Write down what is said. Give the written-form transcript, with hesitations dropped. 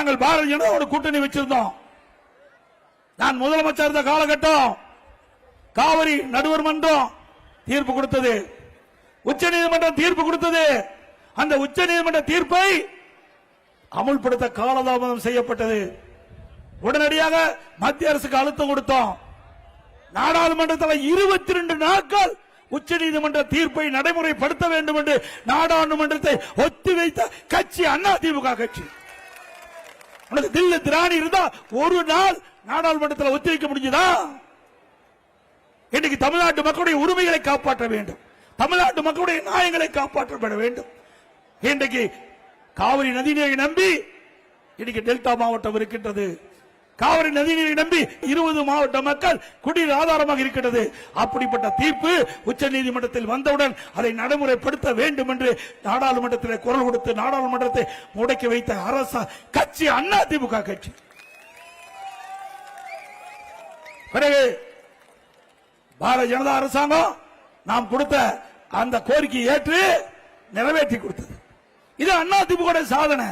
நாங்கள் பாரதிய ஜனதாவோட கூட்டணி வச்சிருந்தோம். நான் முதலமைச்சர் இருந்த காலகட்டம் காவிரி நடுவர் மன்றம் தீர்ப்பு கொடுத்தது, உச்ச நீதிமன்றம் தீர்ப்பு கொடுத்தது. அந்த உச்ச நீதிமன்ற தீர்ப்பை அமுல்படுத்த காலதாமதம் செய்யப்பட்டது. உடனடியாக மத்திய அரசுக்கு அழுத்தம் கொடுத்தோம். நாடாளுமன்றத்தில் 22 நாட்கள் உச்ச நீதிமன்ற தீர்ப்பை நடைமுறைப்படுத்த வேண்டும் என்று நாடாளுமன்றத்தை ஒத்திவைத்த கட்சி அதிமுக கட்சி. உனக்கு தில்லு திராணி இருந்தா ஒரு நாள் நாடாளுமன்றத்தில் ஒத்திவைக்க முடிஞ்சதா? இன்னைக்கு தமிழ்நாட்டு மக்களுடைய உரிமைகளை காப்பாற்ற வேண்டும், தமிழ்நாட்டு மக்களுடைய நியாயங்களை காப்பாற்றப்பட வேண்டும். இன்றைக்கு காவிரி நதிநீரை நம்பி இன்னைக்கு டெல்டா மாவட்டம் இருக்கின்றது. காவிரி நதிநீரை நம்பி 20 மாவட்ட மக்கள் குடிநீர் ஆதாரமாக இருக்கிறது. அப்படிப்பட்ட தீர்ப்பு உச்ச நீதிமன்றத்தில் வந்தவுடன் அதை நடைமுறைப்படுத்த வேண்டும் என்று நாடாளுமன்றத்தில் குரல் கொடுத்து நாடாளுமன்றத்தை முடக்கி வைத்த அரசு கட்சி அதிமுக கட்சி. பிறகு பாரதிய ஜனதா அரசாங்கம் நாம் கொடுத்த அந்த கோரிக்கையை ஏற்று நிறைவேற்றி கொடுத்தது. இது அதிமுக சாதனை.